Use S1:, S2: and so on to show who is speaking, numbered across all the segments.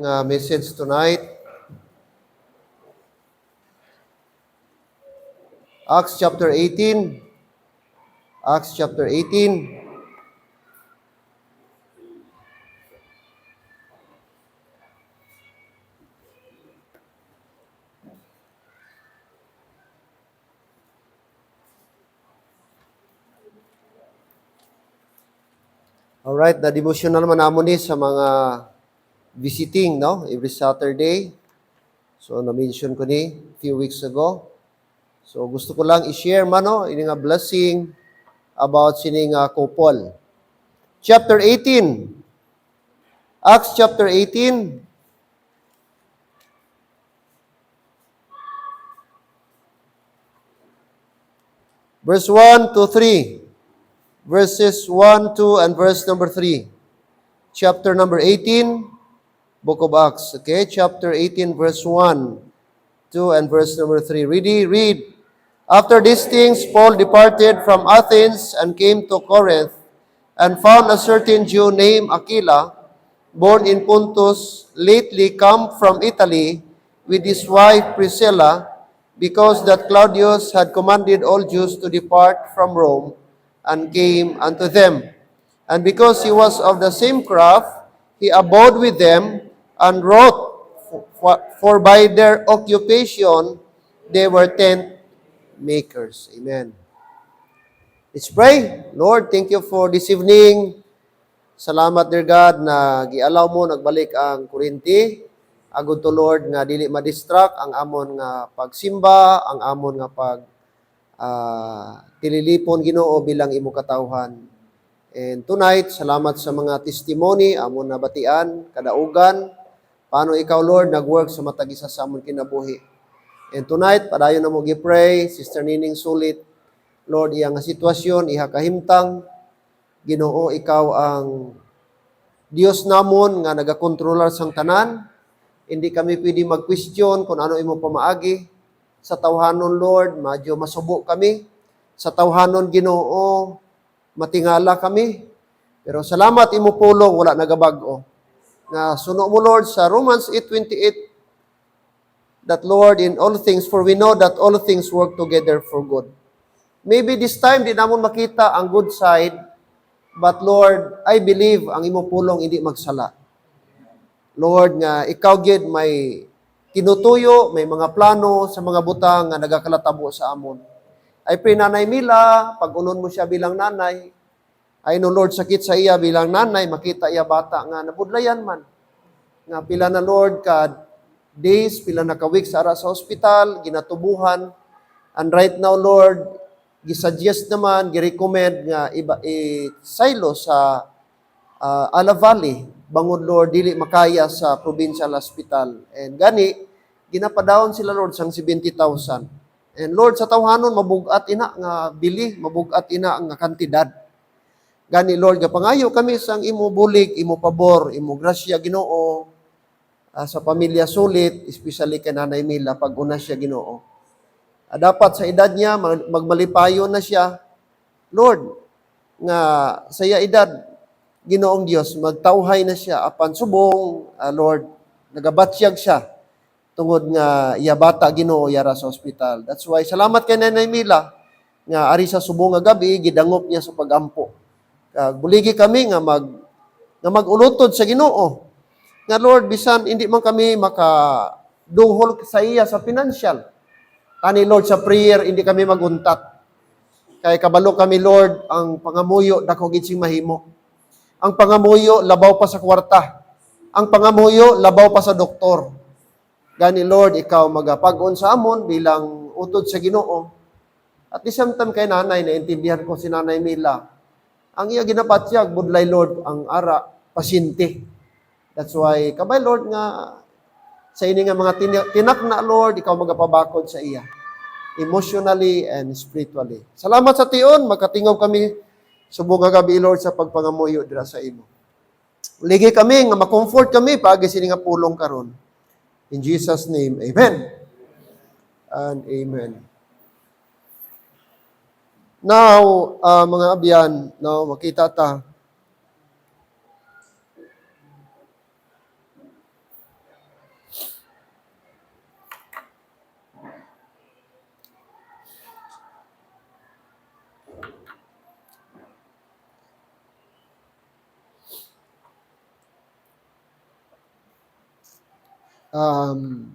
S1: nga message tonight. Acts chapter 18. Acts chapter 18. Alright, na devotional man namon ni sa mga visiting, no? Every Saturday. So, na-mention ko ni few weeks ago. So, gusto ko lang i-share man, no? Ini nga blessing about sining couple. Chapter 18. Acts chapter 18. Verse 1 to 3. Verses 1, 2, and verse number 3. Chapter number 18, Book of Acts. Okay, chapter 18, verse 1, 2, and verse number 3. Read. After these things, Paul departed from Athens and came to Corinth, and found a certain Jew named Aquila, born in Pontus, lately come from Italy, with his wife Priscilla, because that Claudius had commanded all Jews to depart from Rome, and came unto them. And because he was of the same craft, he abode with them, and wrote, for by their occupation they were tent makers. Amen. Let's pray. Lord, thank you for this evening. Salamat, dear God, na gialaw mo nagbalik ang kurinti. Agud to, Lord, nga dili ma-distract ang amon nga pagsimba, ang amon nga tililipon, Ginoo, bilang imo katawhan. And tonight, salamat sa mga testimony, amon na batian, kadaugan, paano ikaw, Lord, nag-work sa matag isa sa amon kinabuhi. And tonight, padayon na mo gi-pray, Sister Nining Sulit, Lord, iyang sitwasyon, iha kahimtang, Ginoo, ikaw ang Dios namon nga nagakontrolar sang tanan. Hindi kami pwede mag-question kung ano imo pamaagi. Sa tawhanon, Lord, medyo masubo kami. Sa tawhanon, Ginoo, matingala kami. Pero salamat imo pulong, wala nagabag-o. Na suno mo, Lord, sa Romans 8:28, that Lord, in all things, for we know that all things work together for good. Maybe this time, di namon makita ang good side, but Lord, I believe ang imo pulong hindi magsala. Lord, nga ikaw gid may tinutuyo, may mga plano sa mga butang nga nagakalatabo sa amon. I pray, Nanay Mila, pag-unon mo siya bilang nanay, I know, Lord, sakit sa iya bilang nanay, makita iya bata nga nabudlayan man. Nga pila na, Lord, ka days, pila na ka weeks ara sa hospital, ginatubuhan, and right now, Lord, gisuggest naman, girecommend nga silo sa Ala Valley, bangod, Lord, dili makaya sa provincial hospital. And gani, ginapadawon sila, Lord, sang 70,000. And Lord, sa tawhanon, mabugat ina nga bili, mabugat ina nga kantidad. Gani, Lord, gapangayo kami sang imo bulig, imo pabor, imo grasya, Ginoo, sa pamilya Sulit, especially kay Nanay Mila, pag-una siya, Ginoo. Dapat sa edad niya, magmalipayon na siya. Lord, nga sa iya edad, Ginoong Dios, magtauhay na siya apan subong, Lord, nagabatsyag siya tungod nga iya bata, Ginoo, yara sa ospital. That's why salamat kay Nanay Mila nga ari sa subong nga gabi gidangop niya sa pagampo. Buligi kami nga magulutod sa Ginoo. Nga Lord, bisan hindi man kami makaduhol sa iya sa financial. Kani Lord, sa prayer hindi kami maguntat. Kay kabalo kami, Lord, ang pangamuyo dako gid sing mahimo. Ang pangamuyo, labaw pa sa kwarta. Ang pangamuyo, labaw pa sa doktor. Gani, Lord, ikaw magapag-on sa amon bilang utod sa Ginoo. At the same time kay nanay, naintindihan ko si Nanay Mila. Ang iya ginapatyag, budlay, Lord, ang ara, pasyente. That's why, kabay, Lord, nga sa ini nga mga tinak na, Lord, ikaw magapabakod sa iya. Emotionally and spiritually. Salamat sa tion, magkatingaw kami subong nga gabi, Lord, sa pagpangamuyo dira sa imo. Ligi kami, nga makomfort kami, paagi sini nga pulong karon. In Jesus' name, amen. And amen. Now, mga abyan, now, makita ta. um,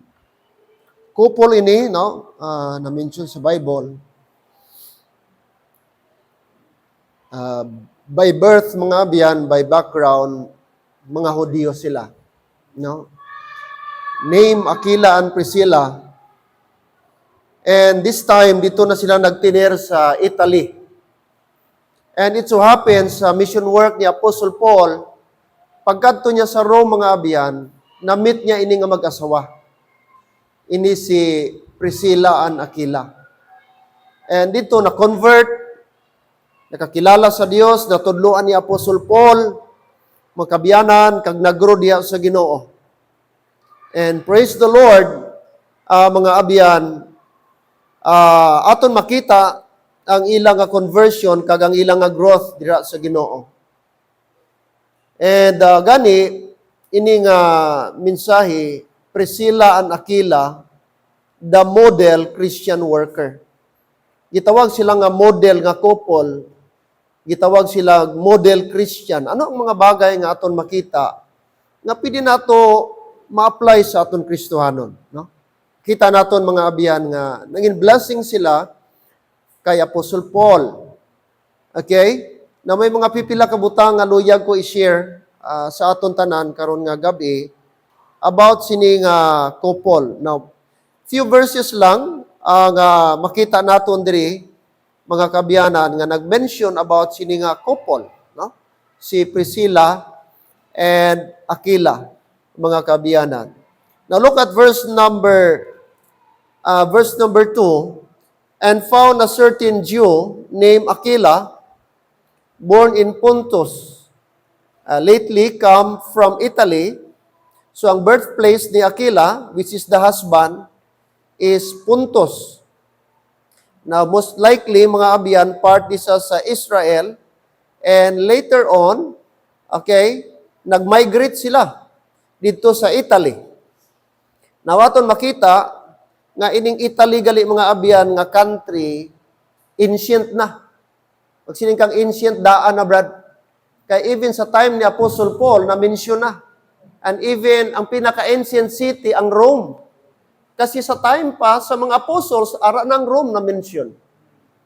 S1: couple ini, no, na-mention sa Bible, by birth, mga abyan, by background, mga Hudyo sila. No? Name, Aquila and Priscilla. And this time, dito na sila nagtiner sa Italy. And it so happens, sa mission work ni Apostle Paul, pagkadto niya sa Rome, mga abyan, na-meet niya ini nga mag-asawa. Ini si Priscilla and Aquila. And dito, na-convert, nakakilala sa Dios, natudloan ni Apostle Paul, magkabiyanan, kag nagro diya sa Ginoo. And praise the Lord, mga abyan, aton makita ang ilang nga conversion kag ang ilang nga growth dira sa Ginoo. And gani ini nga mensahe, Priscilla and Aquila, the model Christian worker. Gitawag sila nga model nga couple, gitawag sila model Christian. Ano ang mga bagay nga aton makita nga pwede nato ma-apply sa aton Kristohanon, no? Kita naton mga abyan nga naging blessing sila kay Apostle Paul. Okay? Na may mga pipila ka butang nga luyag ko i-share sa aton tanan karon nga gabi about sining couple. Now, few verses lang ang makita naton diri mga kabyanan nga nag-mention about sining couple, no? Si Priscilla and Aquila, mga kabyanan. Now look at verse number 2, and found a certain Jew named Aquila, born in Pontus, lately come from Italy. So ang birthplace ni Aquila, which is the husband, is Pontus. Now most likely, mga abyan, part isa sa Israel, and later on, okay, nag-migrate sila dito sa Italy. Now aton makita, nga ining Italy gali mga abyan nga country, ancient na. Pag sining kang ancient, daan na brad. Kaya even sa time ni Apostle Paul, na-mention na. And even ang pinaka-ancient city, ang Rome. Kasi sa time pa, sa mga apostles, ara ng Rome na-mention.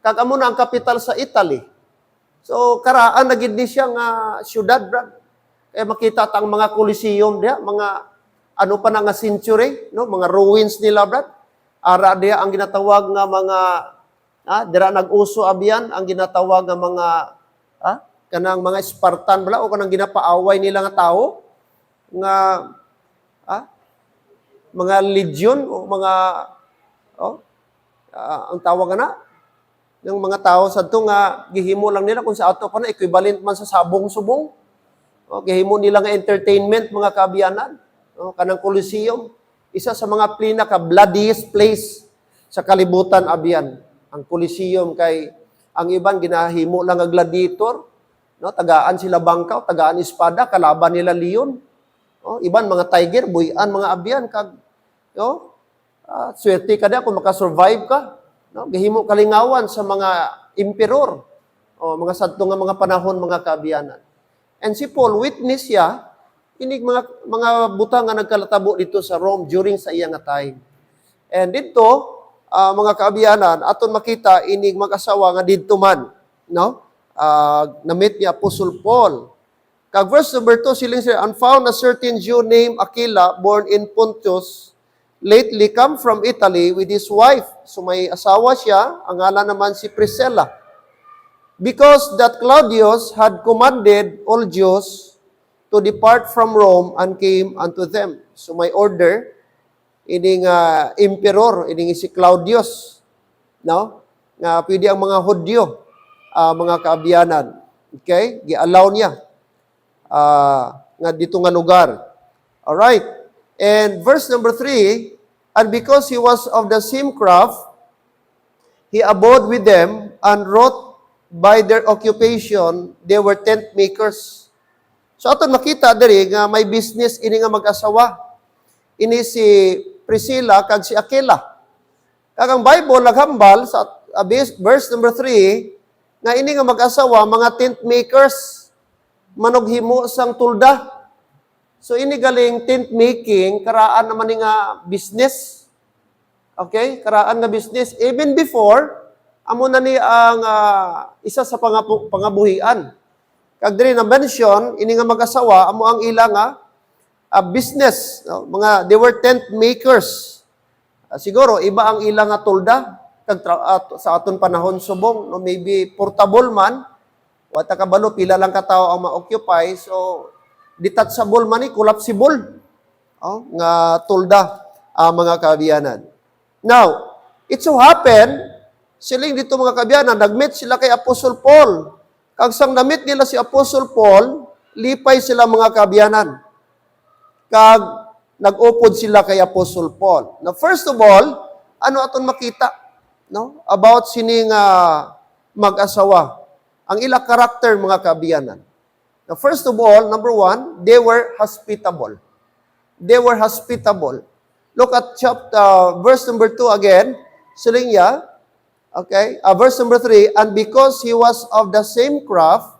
S1: Kagamo na ang capital sa Italy. So, karaan na gid ni siya nga syudad, brad. Kaya makita tang mga Colosseum diya, mga ano pa na nga century, no? Mga ruins nila, brad. Ara diya ang ginatawag nga mga dira nag-uso abyan ang ginatawag nga mga kanang mga Spartan bala o kanang ginapaaway nila nga tao nga mga legion o mga ang tawag na ng mga tao sadto nga gihimo lang nila kung sa ato pa na equivalent man sa sabong-subong. Gihimo nila nga entertainment mga kaabyanan. Kanang Colosseum, isa sa mga pinaka-bloodiest place sa kalibutan abyan. Ang Colosseum kay ang iban ginahimo lang nga gladiator, no? Tagaan sila bangkaw, tagaan espada, kalaban nila leon. Iban mga tiger, buyan mga abyan kag swerte ka kung makasurvive ka, no? Gihimo kalingawan sa mga emperor mga sadto nga mga panahon mga kaabyanan. And si Paul witness siya inig mga butang nga nagkalatabo dito sa Rome during sa iya nga time. And dito, mga kaabyanan, aton makita inig mag-asawa nga didto man, no? Na-meet ni Apostle Paul. Kag verse number 2, siling siya, and found a certain Jew named Aquila, born in Pontus, lately come from Italy with his wife. So may asawa siya, ang ngalan naman si Priscilla. Because that Claudius had commanded all Jews to depart from Rome and came unto them. So may order, ining emperor, ining si Claudius, no? Nga pwede ang mga Hudyo, mga kaabyanan. Okay? Gi-allow niya nga dito nga lugar. Alright. And verse number 3, and because he was of the same craft, he abode with them and wrote by their occupation, they were tent makers. So aton makita diri nga may business ini nga mag-asawa. Ini si Priscilla kag si Aquila. Kag ang Bible naghambal sa verse number 3 nga ini nga mag-asawa mga tent makers, manughimo sang tulda. So ini galing tent making, karaan naman nga business. Okay? Karaan nga business. Even before, amo na ni ang isa sa pangabuhian. Kag diri na mention, ini nga mag-asawa, amo ang ilang business. No? They were tent makers. Siguro, iba ang ilang tulda. Kag sa aton panahon subong, no? Maybe portable man, wata kabalo, pila lang katao ang ma-occupy. So, detachable man collapsible. Nga tulda mga kabiyanan. Now, it so happen, siling dito mga kabiyanan, nag-meet sila kay Apostle Paul. Kag sang na-meet nila si Apostle Paul, lipay sila mga kabiyanan. Kag nag-upod sila kay Apostle Paul. Now, first of all, ano aton makita? No? About sining mag-asawa. Ang ilang karakter mga kabiyanan. Now, first of all, number one, they were hospitable. They were hospitable. Look at verse number 2 again. Siling ya, okay, verse number 3, and because he was of the same craft,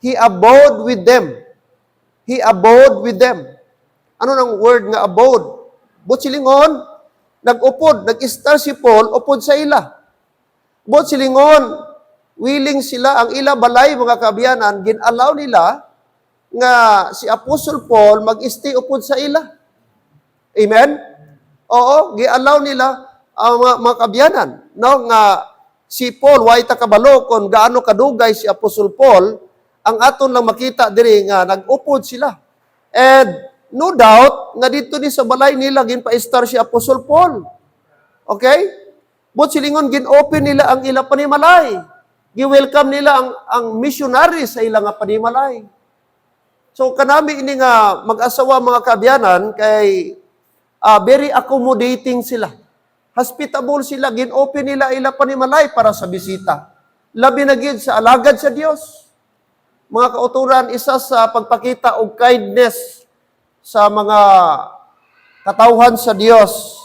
S1: he abode with them. He abode with them. Ano nang word nga abode? Silingon, nag-upod, nag-star si Paul, upod sa ila. Silingon, willing sila, ang ila balay, mga kabiyanan, gin-allow nila nga si Apostle Paul mag-stay upod sa ila. Amen? Oo, gi-allow nila ang mga kabiyanan. No, nga si Paul, way takabalo kung gaano kadugay si Apostle Paul, ang aton lang makita diri nga nag-upod sila. And no doubt, nga dito ni sa balay nila, ginpa-star si Apostle Paul. Okay? Silingon, gin-open nila ang ilang panimalay. Gi-welcome nila ang missionary sa ilang panimalay. So, kanami ini nga mag-asawa mga kabiyanan, kay very accommodating sila. Hospitable sila, gin-open nila ilang panimalay para sa bisita. Labi na gid sa alagad sa Dios. Mga kauturan, isa sa pagpakita og kindness sa mga katawhan sa Dios.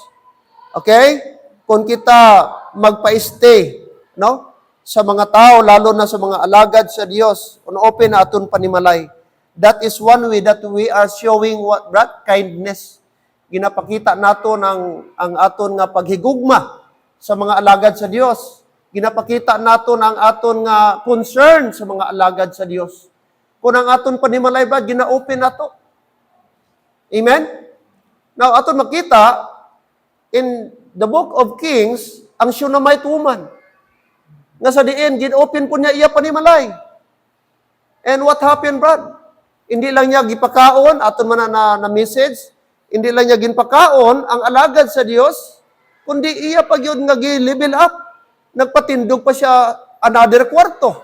S1: Okay? Kung kita magpa-stay, no? Sa mga tao, lalo na sa mga alagad sa Dios, kung open na aton panimalay. That is one way that we are showing what, brad? Kindness. Ginapakita nato ang aton nga paghigugma sa mga alagad sa Dios. Ginapakita nato ang aton nga concern sa mga alagad sa Dios. Kung ang aton panimalay, brad, gina-open nato. Amen? Now, aton makita, in the book of Kings, ang Shunammite woman, nga sa diin, gin-open po niya iya panimalay. And what happened, brad? Hindi lang niya gipakaon, aton man na message, hindi lang niya ginpakaon ang alagad sa Dios, kundi iya pag yun nga gi-level up. Nagpatindog pa siya another kwarto.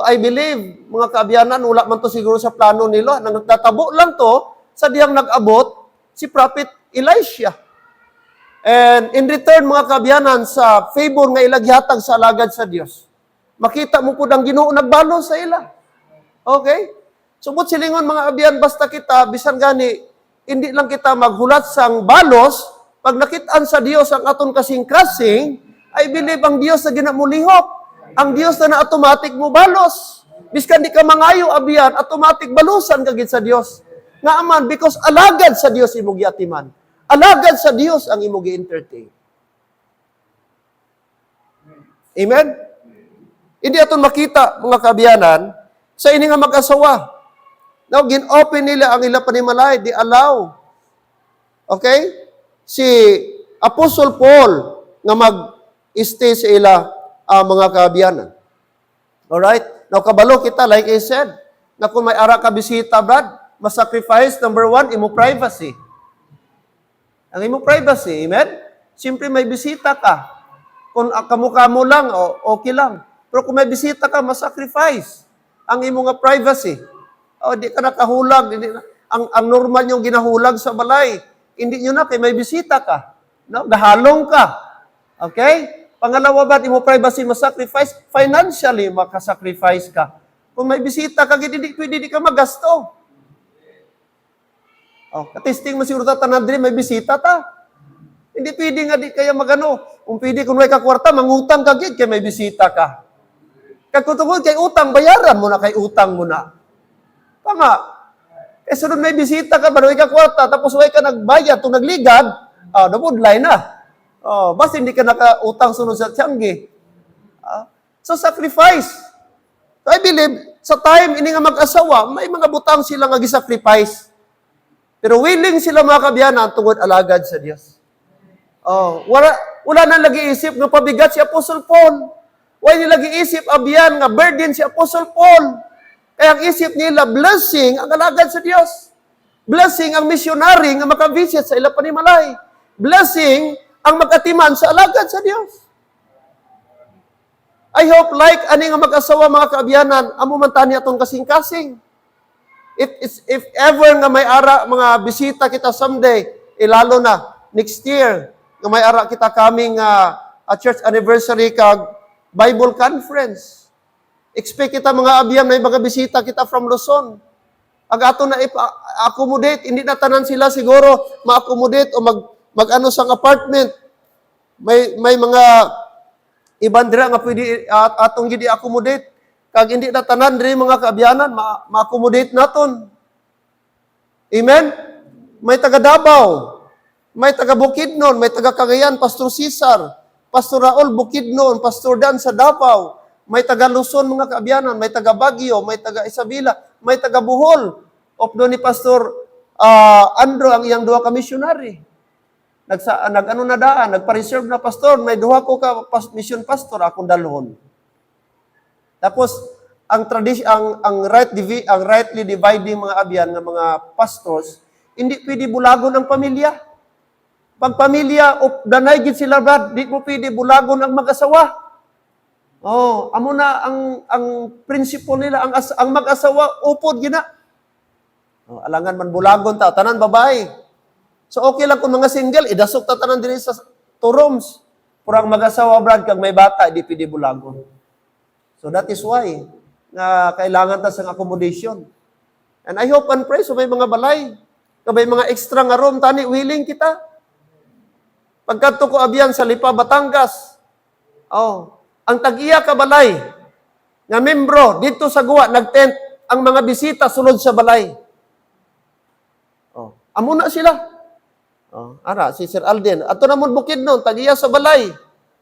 S1: I believe, mga kaabyanan, wala man to siguro sa plano nila, na nagtatabo lang to, sa diyang nag-abot, si Prophet Elisha. And in return, mga kaabyanan, sa favor nga ilaghatag sa alagad sa Dios, makita mo po ang Ginoo nagbalo sa ila. Okay? Subot silingon mga abyan, basta kita, bisan gani, hindi lang kita maghulat sang balos, pag nakitaan sa Dios ang aton kasing-kasing, I believe ang Dios na ginamulihok. Ang Dios na automatic mo balos. Biskan di ka mangayo abyan, automatic balusan kagid sa Dios. Nga aman, because alagad sa Dios imo giatiman. Alagad sa Dios ang imo gi-entertain. Amen? Hindi aton makita, mga kabiyanan, sa ini nga mag-asawa. Now, gin-open nila ang ilang panimalay, di allow. Okay? Si Apostle Paul nga mag-stay sa ila mga kabiyanan. Alright? Now, kabalo kita, like I said, na kung may ara ka bisita, brad, masacrifice, number one, imo privacy. Ang imo privacy, amen? Siyempre may bisita ka. Kung kamukha mo lang, okay lang. Pero kung may bisita ka, masacrifice ang imo nga privacy. Di ka nakahulag. Ang normal yung ginahulag sa balay, hindi nyo na, kay may bisita ka. No? Dahalong ka. Okay? Pangalawa ba, imo privacy masacrifice? Financially, makasacrifice ka. Kung may bisita ka, pwede di ka magasto. Katisting mo siguro tanadri, may bisita ta. Hindi pwede nga di kaya magano. Kung pwede kung may kakwarta, mangutang ka gid kay may bisita ka. Kagkutungod kay utang, bayaran mo na kay utang mo na. Tama. sunod may bisita ka, baroy ka kwarta, tapos way ka nagbayad, itong nagligad, nabudlay na. Basta hindi ka nakautang sunod sa tiyanggi. So, sacrifice. So, I believe, sa time, ini nga mag-asawa, may mga butang sila nga gi-sacrifice. Pero willing sila mga kabyanan tungod alagad sa Dios. Wala na lagi-isip nga pabigat si Apostle Paul. Wala nila lagi-isip abyan nga burden si Apostle Paul. Kaya ang isip nila, blessing ang alagad sa Dios. Blessing ang missionary nga makavisit sa ila panimalay. Blessing ang magatiman sa alagad sa Dios. I hope like ani nga mag-asawa mga kaabyanan, amo man tani atong kasing-kasing. If ever nga may ara mga bisita kita someday, lalo na next year nga may ara kita kaming a church anniversary kag Bible conference. Expect kita mga abiyam na mga bisita kita from Luzon. Ang ato na accommodate, hindi na tanan sila siguro ma-accommodate o mag-ano sang apartment. May mga iban dira nga pwede atong gidi accommodate. Kag hindi na tanan diri mga kaabyanan ma-accommodate naton. Amen? May taga Davao, may taga Bukidnon, may taga Cagayan, Pastor Cesar, Pastor Raul Bukidnon, Pastor Dan sa Davao, may taga Luzon mga kaabyanan, may taga Baguio, may taga Isabela, may taga Bohol. Opdo ni Pastor Andrew ang iyang duha ka missionary. Nag-ano na daan, nagpa-reserve na pastor, may duha ko ka mission pastor akong dalhon. Tapos ang tradition ang rightly dividing mga abyan nga mga pastors, hindi pwede bulagon ang pamilya. Pag pamilya danay gid sila brad, di mo pwede bulagon ang mag-asawa. Amo na ang principle nila ang mag-asawa upod gina. Alangan man bulagon ta, tanan babae. So okay lang kung mga single, idasok ta tanan diri sa 2 rooms. Pero ang mag-asawa brad kag may bata, di pwede bulagon. So that is why na kailangan ta sang accommodation. And I hope and pray so may mga balay, may mga extra nga room tani willing kita. Pagkadto ko abyan sa Lipa, Batangas. Ang tag-iya ka balay nga membro dito sa Guwa nagtent ang mga bisita sulod sa balay. Amo na sila. Ara si Sir Alden, ato namon Bukidnon tag-iya sa balay.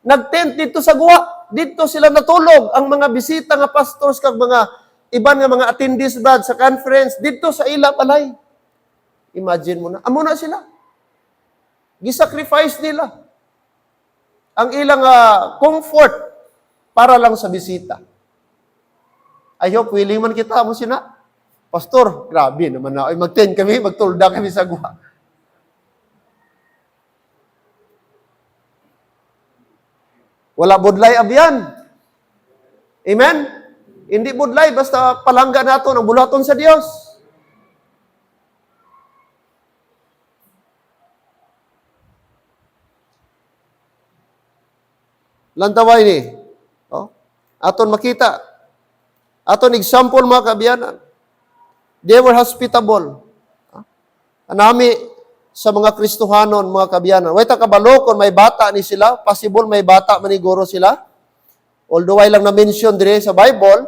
S1: Nagtent dito sa Guwa. Dito sila natulog ang mga bisita nga pastors kag mga iban nga mga attendees brad sa conference dito sa ila palay. Imagine mo na. Amo na sila. Gisacrifice nila ang ilang comfort para lang sa bisita. I hope willing man kita mo sina. Pastor, grabe naman na. Mag-10 kami, magtulda kami sa Guha. Wala budlay abyan. Amen? Hindi budlay, basta palangga nato ang bulaton sa Dios. Lantaway ni. Aton makita. Aton example mga kaabyanan. They were hospitable. Anami sa mga Kristohanon, mga kaabyanan. Way ta kabalo kung may bata ni sila, possible may bata maniguro sila. Although ay lang na-mention dire sa Bible,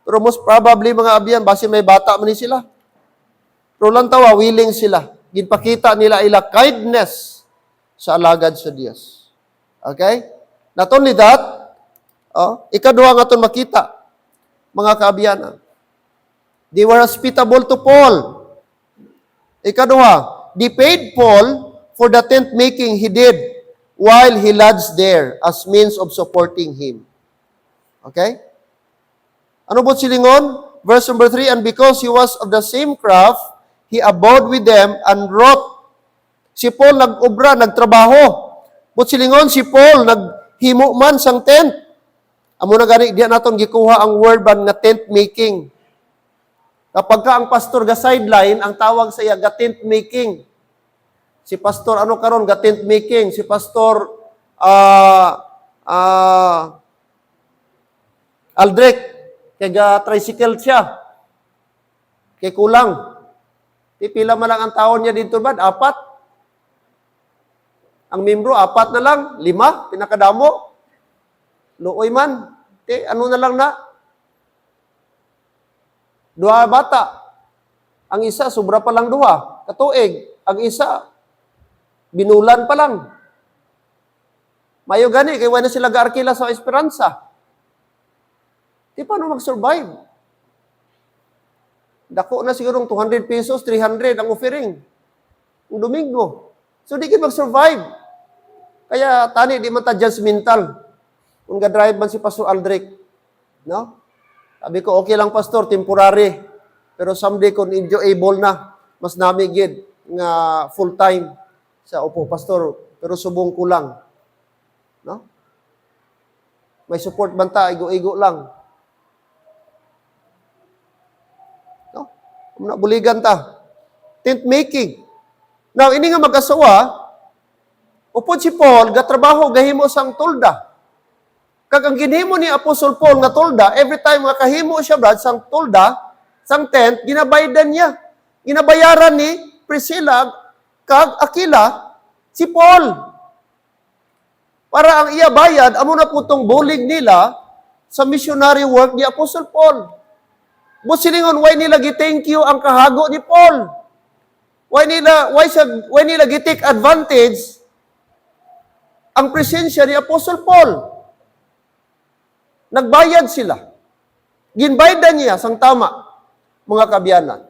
S1: pero most probably mga abyan, basi may bata man ni sila. Pero lang tawa, willing sila. Ginpakita nila ila kindness sa alagad sa Dios. Okay? Not only that, ikaduha nga itong makita, mga kaabyanan. They were hospitable to Paul. Ikaduha, they paid Paul for the tent making he did while he lodged there as means of supporting him. Okay? Ano po silingon? Verse number 3, and because he was of the same craft, he abode with them and wrought. Si Paul nag-obra, nagtrabaho. But silingon, si Paul naghimo man sang tent. Amo na gani, diyan naton gikuha ang word ban nga tent making. Kapag ka ang pastor ga sideline, ang tawag sa iya ga tent making. Si pastor ano karon ga tent making, si pastor Aldrich kay ga tricycle siya. Kay kulang. Pila man lang ang taon niya dito ba? 4. Ang membro 4 na lang, 5 pinakadamo. Luoy man. Ano na lang na? 2 bata. Ang isa, sobra pa lang duha, katuig. Ang isa, binulan pa lang. Mayo gani, kaya wala sila gaarkila sa Esperanza. Di paano mag-survive? Dako na sigurong 200 pesos, 300 ang offering. Ang Domingo. So di ka mag-survive. Kaya tani, di man ta judgmental. Kung ga-drive man si Pastor Aldrich. No? Sabi ko, okay lang pastor, temporary. Pero someday kung enjoyable na, mas namigid nga full-time sa upo, pastor. Pero subong ko lang. No? May support banta, igo-igo lang. No? Buligan ta. Tent making. Now, ini nga mag-asawa, upod si Paul, gatrabaho, gahimo sang tolda. Kag ang ginhimo ni Apostle Paul nga tolda, every time nga kahimo siya, brad, sang tolda, sang tent, ginabaydan niya. Ginabayaran ni Priscilla kag Aquila si Paul. Para ang iya bayad, amo na putong bulig nila sa missionary work ni Apostle Paul. Busilingon, why nila gi-thank you ang kahago ni Paul? Why nila gi-take advantage ang presensya ni Apostle Paul? Nagbayad sila. Ginbaydan niya sang tama, mga kabyanan.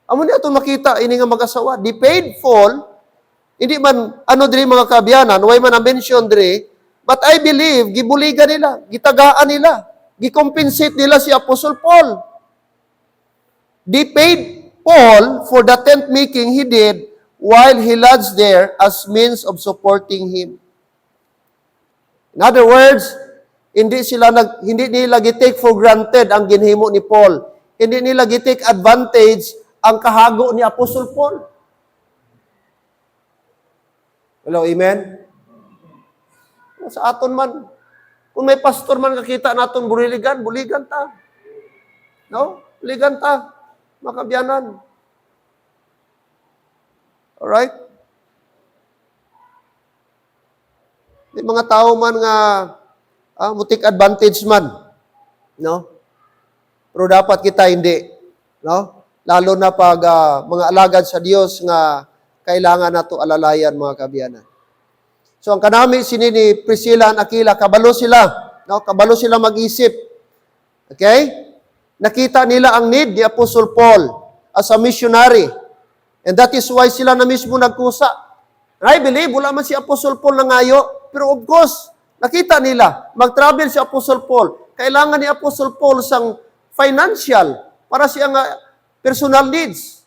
S1: Amo niya itong makita, ini nga mag-asawa. Di paid full, hindi man, diri mga kabyanan, why man na-mention diri, but I believe, gibuligan nila, gitagaan nila, gicompensate nila si Apostle Paul. Di paid Paul for the tent making he did while he lodged there as means of supporting him. In other words, hindi nila gi-take for granted ang ginhimo ni Paul. Hindi nila gi-take advantage ang kahago ni Apostle Paul. Hello, amen? Sa aton man, kung may pastor man kakita naton buligan ta. No? Buligan ta. Makabyanan. Alright? May mga tao man nga mutik advantage man. No? Pero dapat kita hindi. No? Lalo na pag mga alagad sa Dios nga kailangan nato alalayan mga kabyanan. So ang kanami sini ni Priscilla and Aquila, kabalo sila. No? Kabalo sila mag-isip. Okay? Nakita nila ang need ni Apostle Paul as a missionary. And that is why sila na mismo nagkusa. And I believe, wala man si Apostle Paul na ngayo. Pero of course, nakita nila, mag-travel si Apostle Paul. Kailangan ni Apostle Paul sang financial para siya nga personal needs.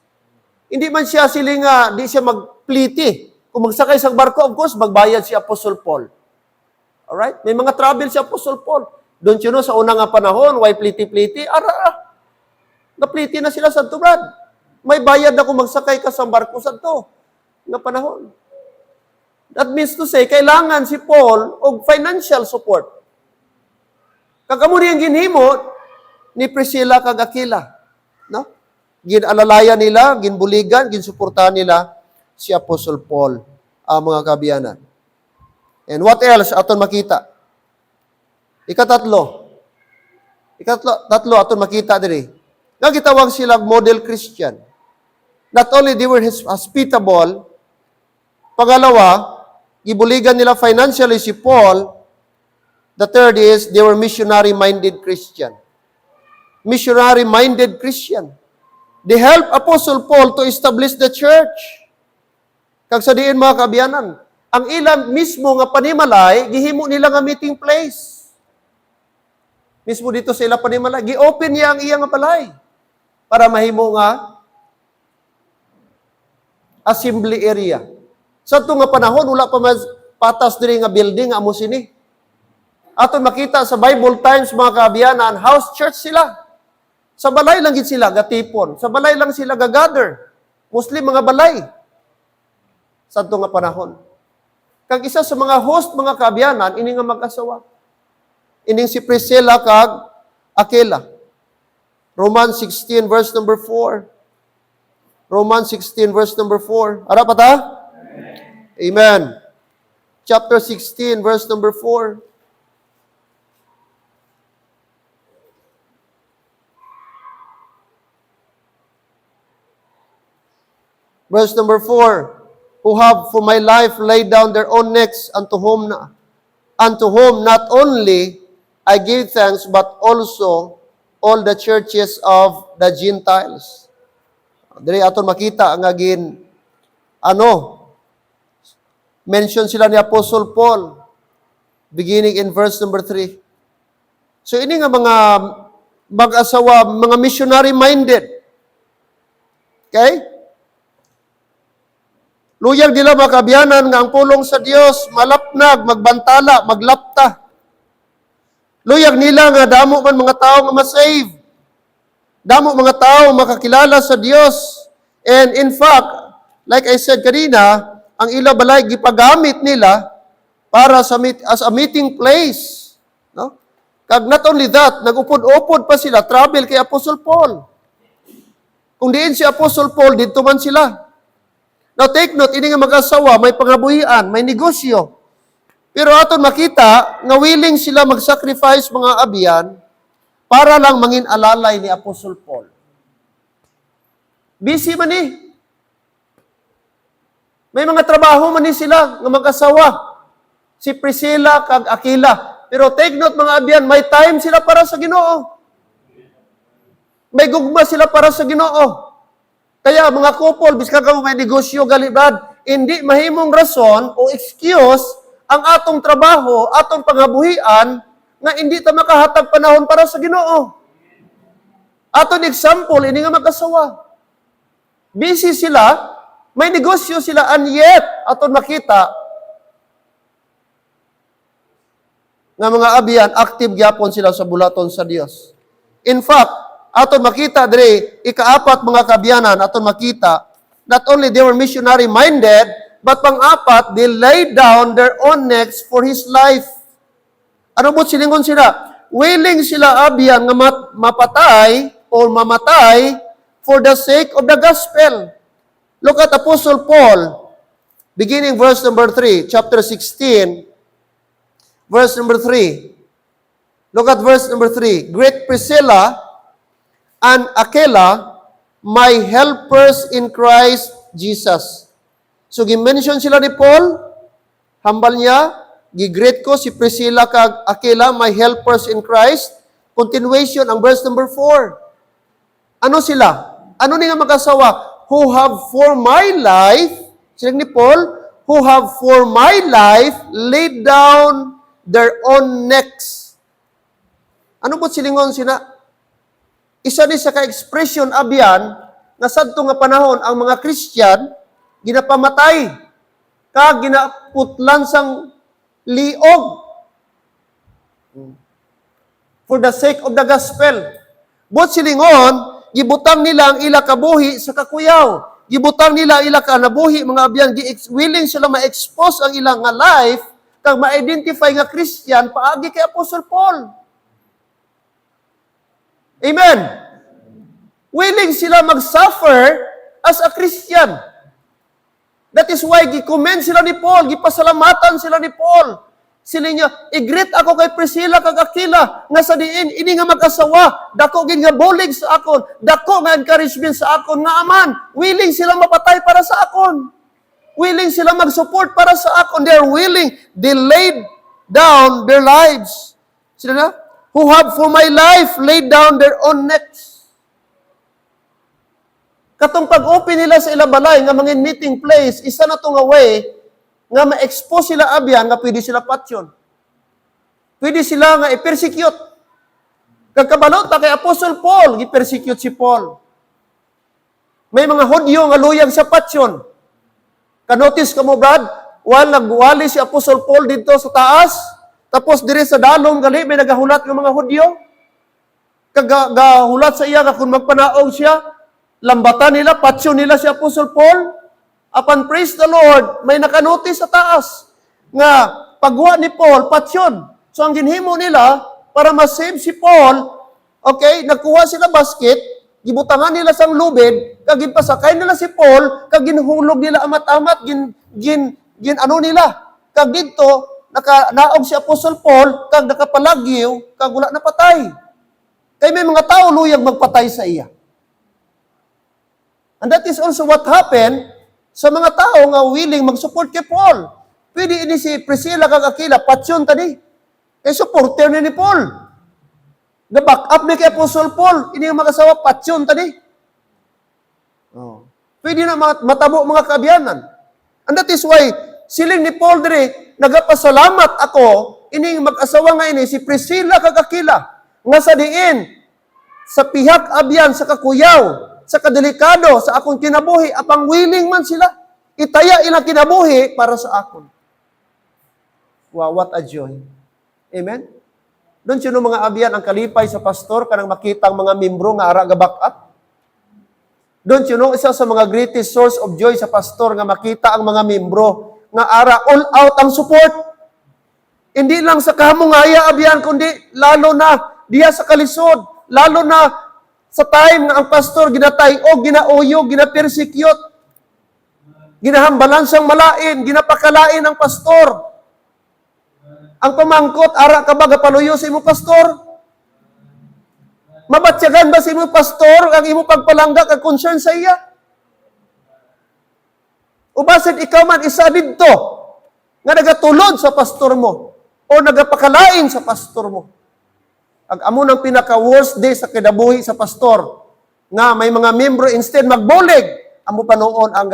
S1: Hindi man siya silinga, di siya magpliti. Kung magsakay sa barko, of course, magbayad si Apostle Paul. Alright? May mga travel si Apostle Paul. Don't you know, sa unang nga panahon, why pliti-pliti? Napliti na sila sa Brad. May bayad na kung magsakay ka sa barko sa nga panahon. That means to say, kailangan si Paul og financial support. Kagamo niyang ginhimo ni Priscilla kag Aquila. No? Ginalalayan nila, ginbuligan, ginsuportahan nila si Apostle Paul, mga kabyanan. And what else aton makita? Ikatatlo, aton makita diri. Nga gitawag sila model Christian. Not only they were hospitable, pangalawa, gibuligan nila financially si Paul. The third is, they were missionary-minded Christian. Missionary-minded Christian. They helped Apostle Paul to establish the church. Kag sa diin mga kabyanan, ang ilang mismo nga panimalay, gihimo nila nga meeting place. Mismo dito sa ila panimalay, gi-open niya ang iyang balay para mahimo nga assembly area. Sa ito nga panahon, wala pa patas diri nga building, amo sini. Aton makita sa Bible times, mga kabyanan, house church sila. Sa balay lang gid sila gatipon. Sa balay lang sila gagather. Mostly mga balay. Sa ito nga panahon. Kag isa sa mga host, mga kabyanan, ini nga mag-asawa. Ining si Priscilla kag Aquila. Romans 16 verse number 4. Romans 16 verse number 4. Ara pa ta? Amen. Chapter 16 verse number 4. Verse number 4, who have for my life laid down their own necks, unto whom not only I give thanks, but also all the churches of the Gentiles. Diri aton makita nga mention sila ni Apostle Paul, beginning in verse number 3. So ini nga mga mag-asawa, mga missionary-minded. Okay? Luyag nila makabyanan nga ang pulong sa Dios malapnag, magbantala, maglapta. Luyag nila nga damo man mga tao nga ma-save. Damo mga tao makakilala sa Dios. And in fact, like I said kanina, ang ila balay gipagamit nila para as a meeting place, no? Kag not only that, nagupod-upod pa sila travel kay Apostle Paul. Kung diin si Apostle Paul, dito man sila. Now take note, ini nga mag-asawa, may pangabuhian, may negosyo. Pero aton makita, nga willing sila mag-sacrifice mga abyan para lang mangin alalay ni Apostle Paul. Busy man eh. May mga trabaho man ni sila nga mag-asawa. Si Priscilla kag Aquila. Pero take note mga abyan, may time sila para sa Ginoo. May gugma sila para sa Ginoo. Kaya mga couple, biska ka may negosyo galibad, hindi mahimong rason o excuse ang atong trabaho, atong pangabuhian, nga hindi ta makahatag panahon para sa Ginoo. Atong example, ini nga mag-asawa. Busy sila, may negosyo sila, and yet, atong makita, nga mga abyan, active gyapon sila sa bulaton sa Dios. In fact, aton makita dire ikaapat mga kabyanan, aton makita not only they were missionary minded, but pang-apat, they laid down their own necks for his life. Ano mo silingon sila? Willing sila abyan nga mapatay or mamatay for the sake of the gospel. Look at Apostle Paul, beginning verse number 3, chapter 16, verse number 3. Look at verse number 3. Great Priscilla and Aquila, my helpers in Christ Jesus. So, gi-mention sila ni Paul, hambal niya, gi-greet ko si Priscilla kag Aquila, my helpers in Christ. Continuation, ang verse number 4. Ano sila? Ano ni nga mag-asawa? Who have for my life, silang ni Paul, who have for my life laid down their own necks. Ano po silingon sina? Isa ni sa ka-expression abyan nga sadto nga panahon ang mga Christian ginapamatay kag ginaputlan sang liog for the sake of the gospel. But silingon, gibutang nila ang ila kabuhi sa kakuyaw. Gibutang nila ang ila ka nabuhi mga abyan, willing sila ma-expose ang ilang nga life kag ma-identify nga Christian paagi kay Apostle Paul. Amen. Willing sila mag-suffer as a Christian. That is why gi-commend sila ni Paul, gipasalamatan sila ni Paul. Sila niya, i-greet ako kay Priscilla kag Aquila, nga sa diin, ini nga mag-asawa, dako gin nga bulig sa akon, dako nga encouragement sa akon, nga aman, willing sila mapatay para sa akon. Willing sila mag-support para sa akon. They are willing. They laid down their lives. Sila na? Who have for my life laid down their own necks. Katong pag-open nila sa ilabalay nga mga meeting place, isa na to nga way nga ma-expose sila abyan nga pwede sila patyon. Pwede sila nga i-persecute. Kagkabalot na kay Apostle Paul, i-persecute si Paul. May mga Hudyo nga luyag sa patyon. Kanotis ka mo, Brad, while nagwali si Apostle Paul dito sa taas, tapos dire sa dalong gali, may nagahulat ng mga Hudyo. Kagahulat sa iya, kung magpanaog siya, lambatan nila, patsyo nila si Apostle Paul. Upon praise the Lord, may nakanotis sa taas nga pagwa ni Paul, patsyon. So ang ginhimo nila, para ma-save si Paul, okay, nagkuha sila basket, gibutangan nila sang lubid, kag ginpasakay nila si Paul, kag ginhulog nila amat-amat, ano nila, kag dito, naog si Apostle Paul, kag nakapalagyo, kag wala na patay. Kaya may mga tao luyag magpatay sa iya. And that is also what happened sa mga tao nga willing mag-support kay Paul. Pwede ini si Priscilla kag Aquila, patsyon tani. Kay supporter ni Paul. Ga-back up ni kay Apostle Paul, ini ang mag-asawa, patsyon tani. Oh. Pwede na matabo mga kaabyanan. And that is why, siling ni Paul dire, nagapasalamat ako, ini mag-asawa nga ini, si Priscilla kag Aquila, nga sa diin, sa pihak abyan, sa kakuyaw, sa kadelikado, sa akong kinabuhi, apang willing man sila, itaya ilang kinabuhi para sa akon. Wow, what a joy. Amen? Doon sino mga abyan ang kalipay sa pastor, kanang makita ang mga membro nga ara ga-back up. Doon sino isa sa mga greatest source of joy sa pastor nga makita ang mga membro nga ara all out ang support. Hindi lang sa kamungaya abyan, kundi lalo na diya sa kalisod, lalo na sa time nga ang pastor ginatay o ginauyo, ginapersecute, ginahambalan siyang malain, ginapakalain ang pastor. Ang pamangkot, ara ka ba gapaluyo sa imo pastor? Mabatsyagan ba sa imo pastor ang imo pagpalangga kag concern sa iya? O basit ikaw man isa didto nga nagatulod sa pastor mo o nagapakalain sa pastor mo. Ag amo nang pinaka-worst day sa kinabuhi sa pastor nga may mga membro instead magbulig, amo panoon ang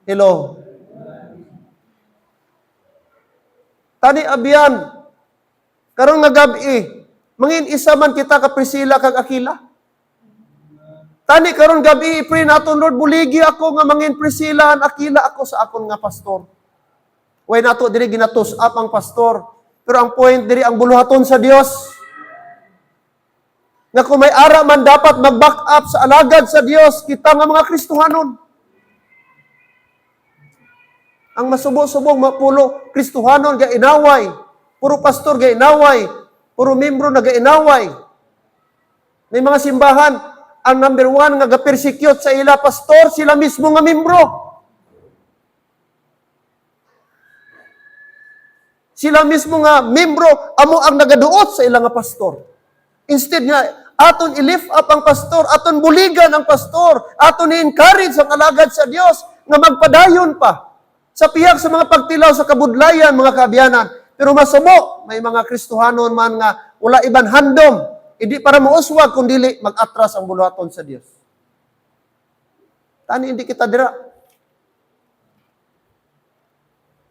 S1: hello. Tani abyan, karong nga gabi, mangin isa man kita ka Priscilla kag Aquila. Tani karon gabi, pray naton Lord, buligi ako nga mangin Priscilla and Aquila ako sa akon nga pastor. Way nato diri ginatus up ang pastor. Pero ang point diri ang buluhaton sa Dios. Nga kung may ara man dapat mag-back up sa alagad sa Dios, kita nga mga Kristohanon. Ang masubo-subong mapulo Kristohanon ga inaway, puro pastor ga inaway, puro membro na ga inaway. May mga simbahan, ang number one nga ga-persecute sa ila pastor, sila mismo nga membro. Sila mismo nga membro, amo ang nagaduot sa ilang nga pastor. Instead nga, aton i-lift up ang pastor, aton buligan ang pastor, aton i-encourage ang alagad sa Dios nga magpadayon pa sa pihak sa mga pagtilaw sa kabudlayan, mga kaabyanan. Pero masubo, may mga Kristohanon man nga wala iban handom, hindi para mauswag, kundi mag-atras ang buluhaton sa Dios. Tani hindi kita dira.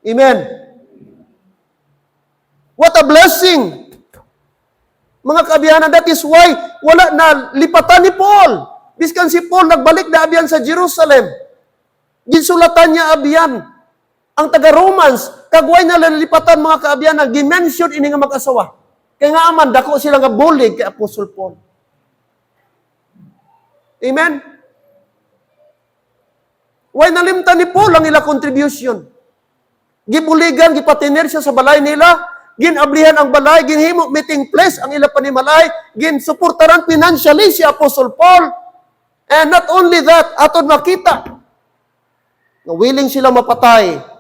S1: Amen. What a blessing! Mga kaabyanan, that is why wala na lipatan ni Paul. Biskan si Paul nagbalik na abyan sa Jerusalem. Ginsulatan niya abyan. Ang taga-Romans, kagway na lalipatan mga kaabyanan, gimension ini nga mag-asawa. Kaya nga aman, dako sila nga bulig kay Apostle Paul. Amen? Why nalimtan ni Paul ang ila contribution? Gibuligan, gipatiner siya sa balay nila, ginablihan ang balay, ginhimo meeting place ang ila panimalay, ginsuportaran financially si Apostle Paul. And not only that, atod makita, na willing sila mapatay,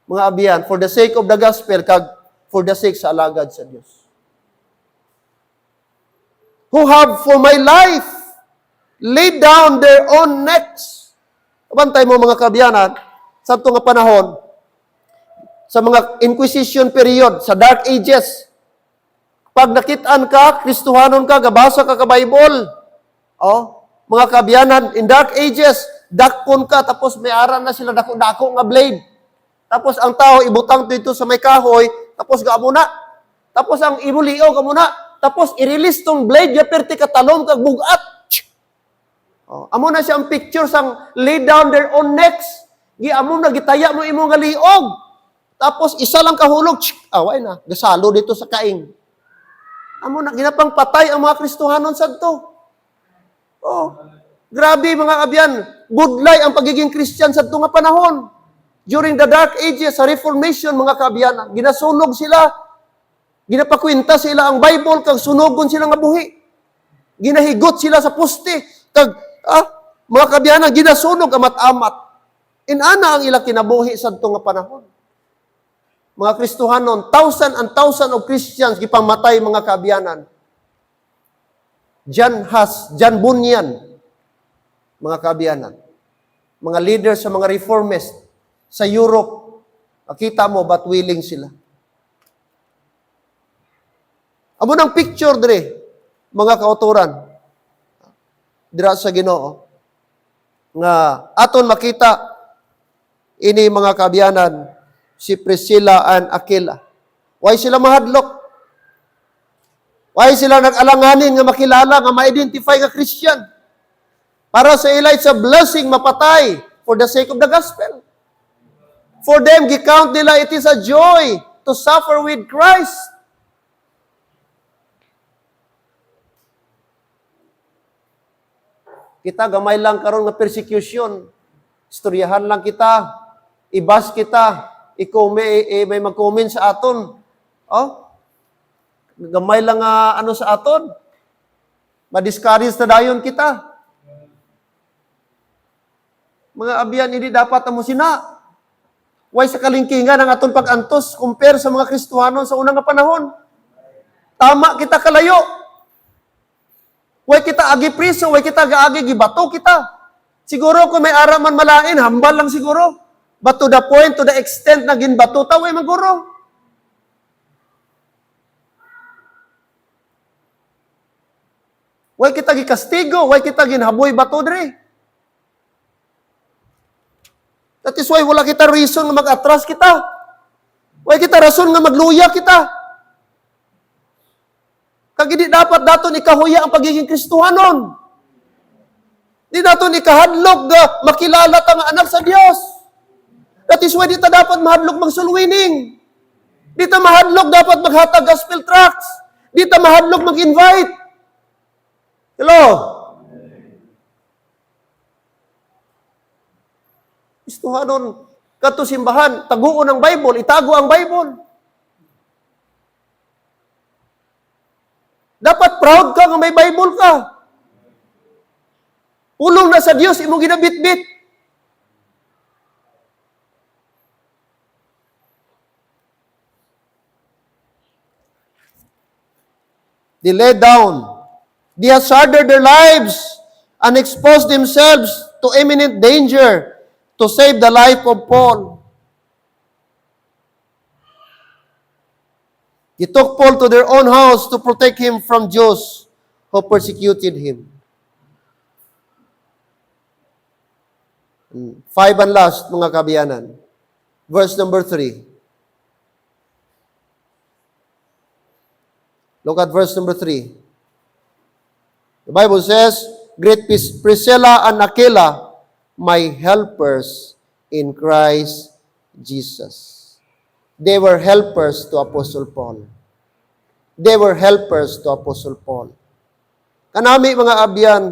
S1: mga abyan, for the sake of the gospel, kag for the sake sa alagad sa Dios. Who have for my life laid down their own necks. Kabantay mo mga kabyanan, sa ito nga panahon, sa mga Inquisition period, sa Dark Ages, pag nakitaan ka, Kristohanon ka, gabasa ka ka Bible, mga kabyanan, in Dark Ages, dakpon ka, tapos may aran na sila dako-dako nga blade. Tapos ang tao, ibutang dito sa may kahoy, tapos gaamo na. Tapos ang ibuliaw ka muna. Tapos i-release tong blade, yaperte katalom, kag bugat. Amo na siya ang picture sang lay down their own necks. Amo na, gitaya mo imo nga liog. Tapos isa lang kahulog, away na, gasalo dito sa kaing. Amo na, ginapang patay ang mga Kristohanon sadto. Grabe mga kabyan, budlay ang pagiging Christian sadto nga panahon. During the Dark Ages, sa Reformation, mga kaabyanan, ginasunog sila, ginapakwinta sila ang Bible, kag sunogon sila nga buhi. Ginahigot sila sa poste, kag, mga kaabyanan, ginasunog amat-amat. Inana ang ilang kinabuhi sa ito nga panahon. Mga Kristohanon, thousand and thousand of Christians, gipamatay mga kaabyanan. John Bunyan, mga kaabyanan, mga leaders sa mga reformist sa Europe, makita mo ba't willing sila? Amo ng picture dire, mga kauturan, dira sa Ginoo, nga aton makita ini mga kaabyanan, si Priscilla and Aquila. Why sila mahadlok? Why sila nag-alanganin nga makilala, nga ma-identify nga Christian? Para sa ila, it's a blessing mapatay for the sake of the gospel. For them, gikount nila, it is a joy to suffer with Christ. Kita, gamay lang karon nga persecution. Istoryahan lang kita. Ibas kita. Ikaw may mag-comment sa aton. Oh? Gamay lang ano sa aton. Ma-discourage na dayon kita. Mga abyan, hindi dapat mo sina. Why sa kalingkingan ang aton pag-antos compare sa mga Kristohanon sa unang nga panahon? Tama kita kalayo. Why kita agi priso, why kita gaagi gibato kita. Siguro kung may araman malain, hambal lang siguro. But to the point, to the extent na ginbato ta, way maguro. Why kita gikastigo, why kita ginhaboy bato dre. That is why wala kita reason nga mag-atras kita. Why kita rason nga magluya kita. Kag hindi dapat daton ikahuya ang pagiging Kristohanon. Di daton ikahadlok nga makilala ta nga anak sa Dios. That is why di ta dapat mahadlok mag-soul-winning. Di ta mahadlok dapat maghatag gospel tracts. Di ta mahadlok mag-invite. Hello? Kristohanon, kato simbahan, taguon ang Bible, itago ang Bible. Dapat proud ka nga may Bible ka. Pulong na sa Dios, imong ginabit-bit. They lay down. They hazarded their lives and exposed themselves to imminent danger to save the life of Paul. They took Paul to their own house to protect him from Jews who persecuted him. 5 and last, mga kabiyanan. Verse number 3. Look at verse number 3. The Bible says, Greet Priscilla and Aquila, my helpers in Christ Jesus. They were helpers to Apostle Paul. They were helpers to Apostle Paul. Kanami mga abyan,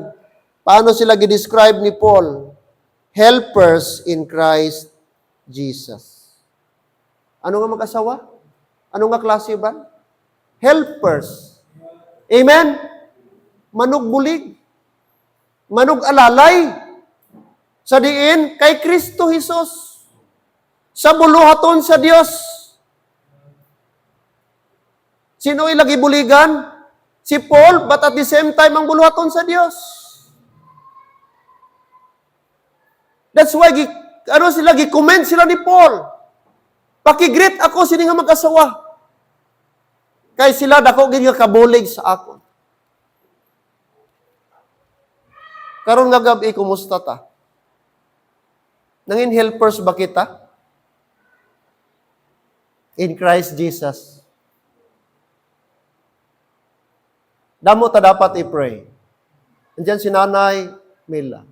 S1: paano sila gidescribe ni Paul? Helpers in Christ Jesus. Ano nga mag-asawa? Ano nga klase ba? Helpers. Amen? Manug bulig. Manug alalay. Sa diin, kay Kristo Jesus. Sa buluhaton sa Dios. Sino ilagi buligan? Si Paul, but at the same time, ang buluhaton sa Dios. That's why, comment sila ni Paul. Pakigreet ako, sini nga mag-asawa. Kay sila, dako gid nga kabulig sa ako. Karon nga gabi, kumusta ta? Nangin helpers ba kita? In Christ Jesus. Damo ta dapat i-pray. Andiyan si Nanay Mila.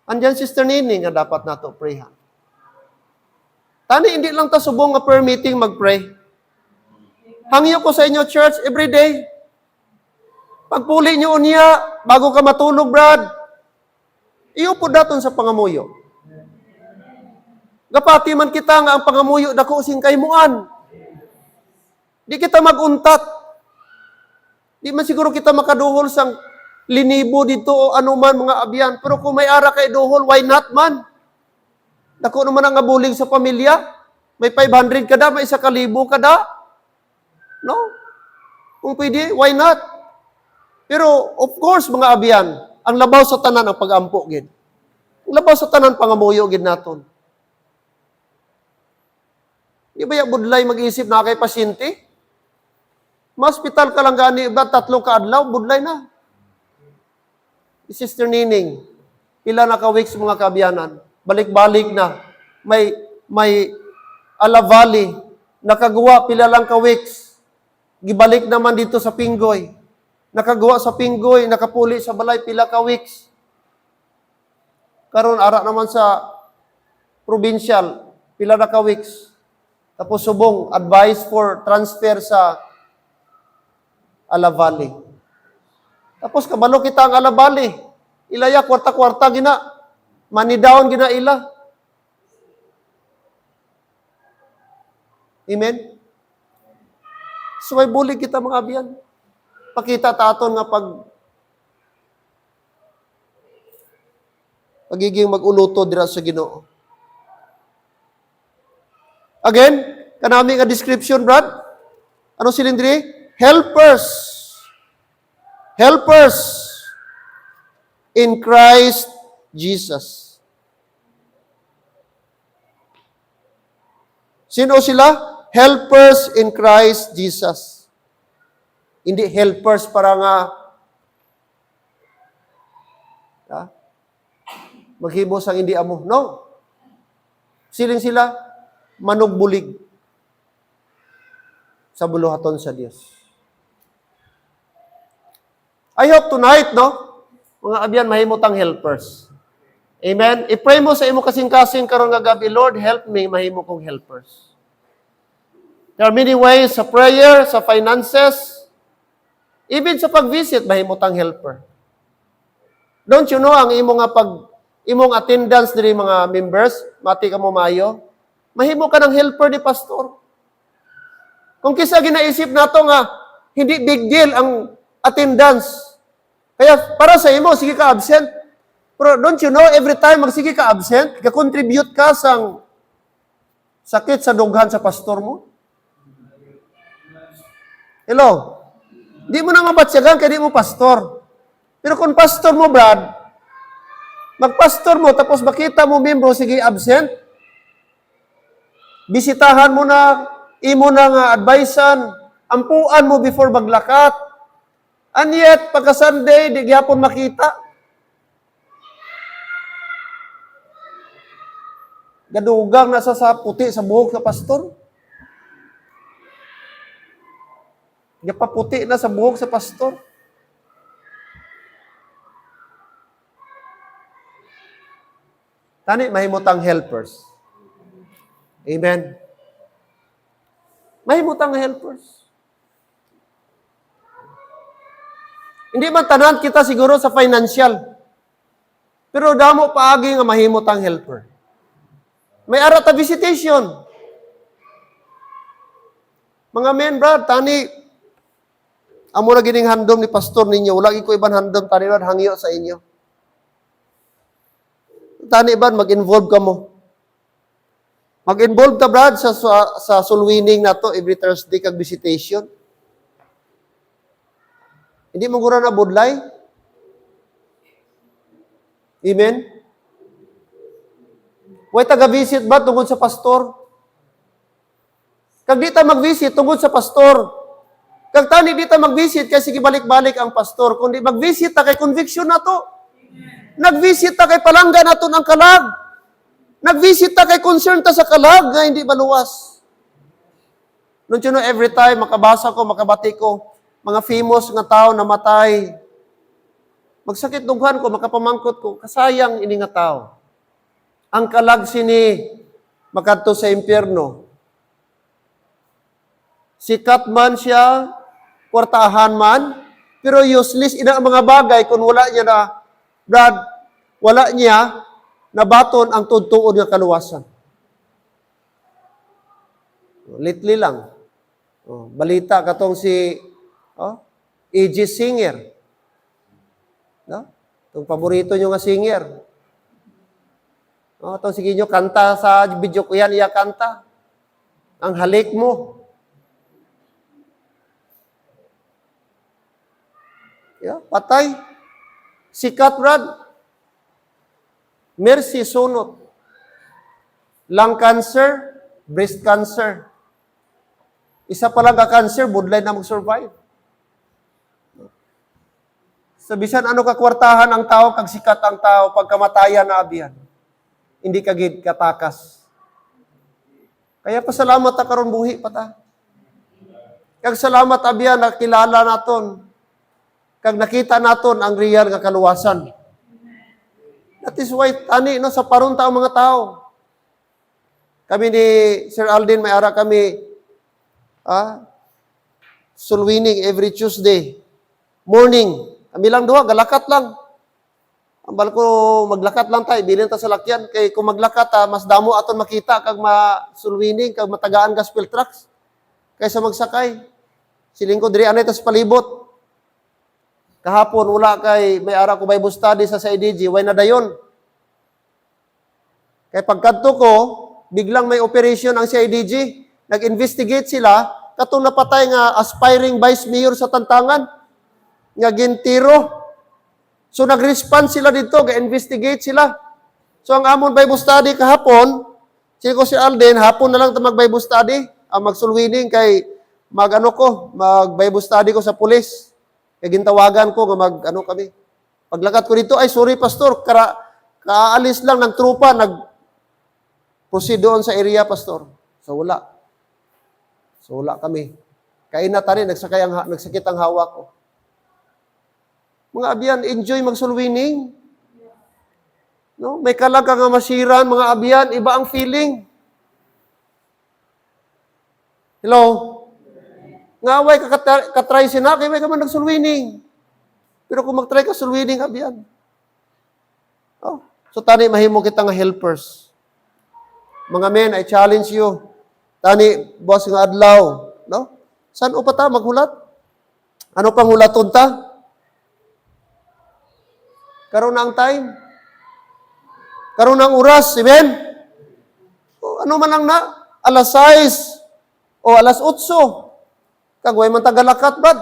S1: Andiyan Sister Nini nga dapat nato prayhan. Tani hindi lang ta subong nga prayer meeting mag-pray. Hangyo ko sa inyo church every day. Pagpuli nyo unya, bago ka matulog, Brad, iyo po daton sa pangamuyo. Gapati man kita nga ang pangamuyo dako sing kaymuan. Di kita maguntat. Di man siguro kita makaduhol sang linibo dito o anuman mga abyan. Pero kung may ara kay duhol, why not man? Dako naman ang abulig sa pamilya. May 500 kada, may 1,000 kada. No? Kung pwede, why not? Pero of course mga abyan, Ang labaw sa tanan ang pag-ampo gid. Ang labaw sa tanan pangamuyo gid naton. Di ba yung budlay mag-isip na kay pasyente? Ma-hospital ka lang gani ba 3 kaadlaw, budlay na. Sister Nining, pila na ka-weeks mga kaabyanan, balik-balik na. May Alavali, nakagawa pila lang ka-weeks. Gibalik naman dito sa Pingoy. Nakagawa sa Pingoy, nakapuli sa balay pila ka-weeks. Karon ara naman sa provincial, pila na ka-weeks. Tapos subong, advice for transfer sa Alavali. Tapos kabalo kita ang Alavali. Ilaya, kwarta-kwarta gina. Money down gina ila. Amen? So may bulig kita mga abyan. Pakita taton nga pagiging mag-uluto dira sa Ginoo. Again, kanami nga description, Brad. Ano silindri? Helpers. Helpers in Christ Jesus. Sino sila? Helpers in Christ Jesus. Hindi helpers para nga maghimo sang hindi amo. No. Siling sila manugbulig sa buluhaton sa Dios. I hope tonight, no, mga abyan, mahimutang helpers. Amen? I-pray mo sa imo kasing-kasing karon nga gabi, Lord, help me, mahimo kong helpers. There are many ways sa prayer, sa finances, even sa pag-visit, mahimutang helper. Don't you know, ang imong attendance diri mga members, mati ka mo mayo, mahimo ka ng helper ni pastor. Kung kisa ginaisip nato nga, hindi big deal ang attendance. Kaya para sa imo, sige ka absent. Pero don't you know, every time magsige ka absent, ka-contribute ka sang sakit sa dughan sa pastor mo. Hello? Di mo na mabatsyagan kaya di mo pastor. Pero kung pastor mo, Brad, magpastor mo, tapos makita mo membro, sige absent, bisitahan mo na, imo na nga advisean, ampuan mo before maglakat. And yet, pagka Sunday, di gyapon makita. Gadugang nasa sa puti sa buhok sa pastor. Gapaputi na sa buhok sa pastor. Tani, mahimutang helpers. Amen. Mahimutang helpers. Hindi man tanan kita siguro sa financial. Pero damo paagi nga mahimutang helper. May arata visitation. Mga men, Brad, tani, amo na gining handom ni pastor ninyo. Wala ko ibang handom, tani Brad, hangyo sa inyo. Tani ba, mag-involve ka mo. Mag-involve ka, Brad, sa soul winning na to every Thursday kag visitation. Hindi mo gura na budlay? Amen? Way taga-visit ba tungkol sa pastor? Kag di ta mag-visit tungkol sa pastor. Kag tani di ta mag-visit kay sige balik-balik ang pastor. Kundi mag-visit ta kay conviction na to. Nag-visit ta kay palangga naton ang kalag. Nag-visit ta kay concern ta sa kalag nga hindi baluwas. Don't you know, every time makabasa ko, makabati ko, mga famous nga tao namatay. Magsakit dughan ko, makapamangkot ko, kasayang ini nga tao. Ang kalag sini makadto sa impyerno. Sikat man siya, kwartahan man, pero useless ina ang mga bagay kung wala niya na, Brad, wala niya nabaton ang tudtuon nga kaluwasan. Litli lang. Balita katong si A.J. Singer. No? Itong paborito nyo nga singer. Itong sige nyo, kanta sa video ko yan, iya kanta. Ang halik mo. Patay. Sikat, Brad. Mercy, sunot. Lung cancer, breast cancer. Isa pa lang ka cancer, budlay na mag-survive. So, bisan ano kakwartahan ang tao, kag sikat ang tao, pagkamatayan na abiyan. Hindi kagid katakas. Kaya pasalamat ta karon buhi pa ta. Kag salamat abiyan nakilala naton. Kag nakita naton ang real nga kaluwasan. That is why tani no sa parunta ang mga tao. Kami ni Sir Alden may ara kami soul winning every Tuesday morning. Kami lang duha galakat lang. Ambal ko maglakat lang tayo, bilin ta sa lakyan kay kung maglakat mas damo aton makita kag soul winning kag matagaan gospel tracks kaysa magsakay. Siling ko diri anay ta sa palibot. Kahapon wala kay may ara ko Bible study sa IDG, way na dayon. Kay pagkadto ko, biglang may operation ang CIDG. Nag-investigate sila, katong napatay nga aspiring vice mayor sa Tantangan, nga gintiro. So nag-respond sila dito, ga-investigate sila. So ang amon Bible study kahapon, sila ko si Alden, hapon na lang ito mag-Bible study, mag-soul winning kay mag-Bible study ko sa pulis. Kaya gintawagan ko nga kami. Paglakat ko dito, ay sorry pastor, kaalis lang ng trupa, proceed doon sa area, pastor. So, wala kami. Kain na tani, nagsakit ang hawak ko. Mga abyan, enjoy mag-soul winning. No? May kalag ka nga masiran, mga abyan, iba ang feeling. Hello? Ngaway katry sina, kaya may ka man nag-soul winning. Pero kung mag-try ka soul winning, abyan. Oh. So, tani, mahimo kita nga helpers. Mga men, I challenge you. Tani, boss nga adlaw. No? Saan pa ta maghulat? Ano pang hulaton ta? Karon na ang time. Karon na ang oras. Amen? O, ano man lang na? Alas 6 o alas 8. Kagway man ta galakat bad.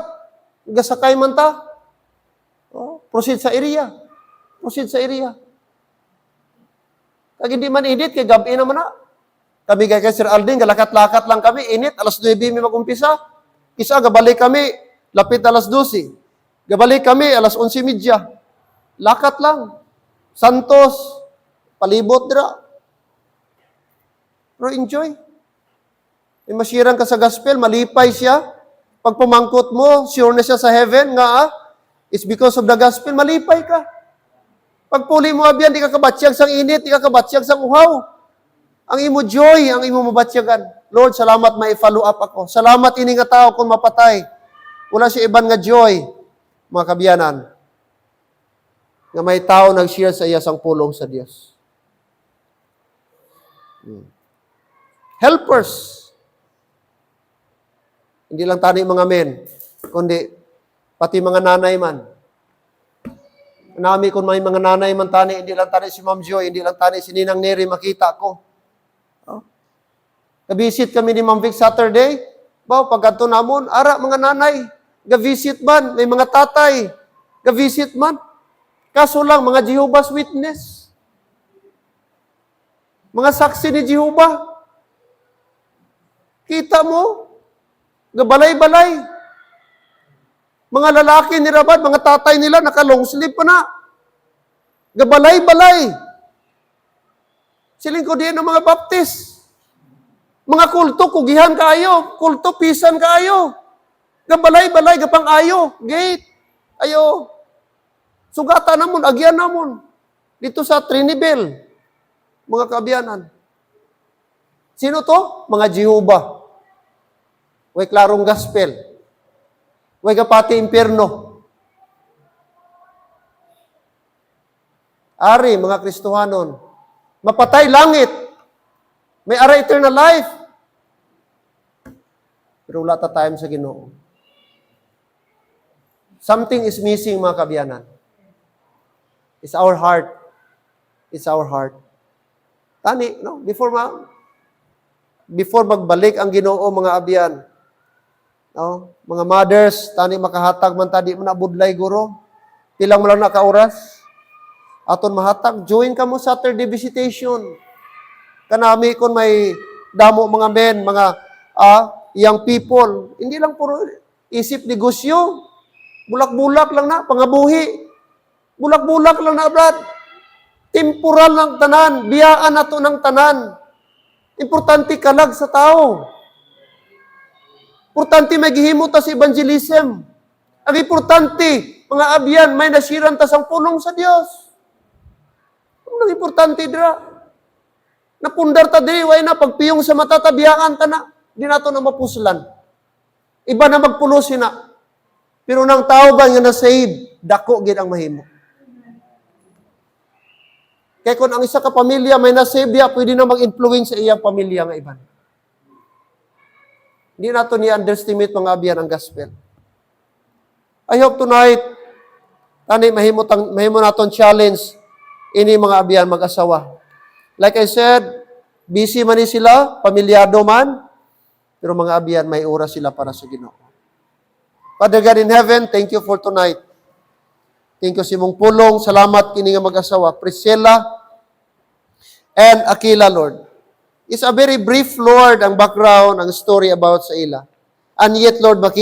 S1: Gasakay man ta. O, proceed sa area. Proceed sa area. Kag hindi man init, kay gabi naman na. Kami kay Sir Alden, galakat-lakat lang kami, init, alas 9 may mag-umpisa. Kisa, gabalik kami, lapit alas 12. Gabalik kami, alas 11:30. Lakat lang. Santos, palibot dira. Pero enjoy. May masiran ka sa gospel, malipay siya. Pag pumangkot mo, sure na siya sa heaven, nga it's because of the gospel, malipay ka. Pag puli mo abyan, di ka kabatsyag sang init, di ka kabatsyag sang uhaw. Ang imo joy, ang imo mabatsyagan. Lord, salamat may follow up ako. Salamat ini nga tao kung mapatay. Wala siya iban nga joy, mga kabiyanan. Nga may tao nag-share sa iya sang pulong sa Dios. Helpers. Hindi lang tani mga men, kundi pati mga nanay man. Nami kung may mga nanay man tani, hindi lang tani si Ma'am Joy, hindi lang tani si Ninang Neri, makita ko. Ga-visit kami ni Ma'am Vic Saturday. Pagkanto namon, ara mga nanay, ga-visit man, may mga tatay, ga-visit man. Kaso lang, mga Jehovah's Witness. Mga saksi ni Jehovah. Kita mo, gabalay-balay. Mga lalaki ni Rabad, mga tatay nila, naka-long sleeve pa na. Gabalay-balay. Siling ko diyan ng mga Baptist. Mga kulto, kugihan kaayo. Kulto, pisan kaayo. Gabalay-balay, gapang ayo. Gate. Ayo. Sugata namon, agyan namon. Dito sa Trinibel. Mga kaabyanan. Sino to? Mga Jehovah. Way klarong gospel. Way kapati impyerno. Ari, mga Kristohanon. Mapatay langit. May ara eternal life. Pero wala ta time sa Ginoo. Something is missing, mga kabiyanan. It's our heart. It's our heart. Tani, no? Before magbalik ang Ginoo, mga abyan, no? Mga mothers, tani makahatag man tadi mo na budlay guro. Pilang mo lang naka-oras? Aton mahatag, join ka mo Saturday visitation. Kanami kung may damo mga men, mga young people, hindi lang puro isip negosyo. Bulak-bulak lang na, pangabuhi. Bulak-bulak lang na, brad. Temporal ng tanan, biyaan na to ng tanan. Importante kalag sa tao. Importante may gihimo ta sa evangelism. Ang importante, mga abyan, may nasiran ta sang pulong sa Dios. Ang importante dira. Napundar ta diri, way na pagpiyong sa mata ta, biyaan ta na. Di na to na mapuslan. Iba na magpulosin na. Pero nang tao ba nga na-save, dako gid ang mahimo. Kaya kung ang isa ka pamilya may na-save diya, pwede na mag-influence sa iyang pamilya nga iban. Hindi na ito ni-underestimate mga abyan ang gospel. I hope tonight, mahimo naton challenge ini mga abyan mag-asawa. Like I said, busy man ni sila, pamilyado man, pero mga abyan, may oras sila para sa Ginoo. Father God in heaven, thank you for tonight. Thank you si mong pulong. Salamat kini nga mag-asawa. Priscilla and Aquila, Lord. It's a very brief, Lord, ang background, ang story about sa ila. And yet, Lord, makita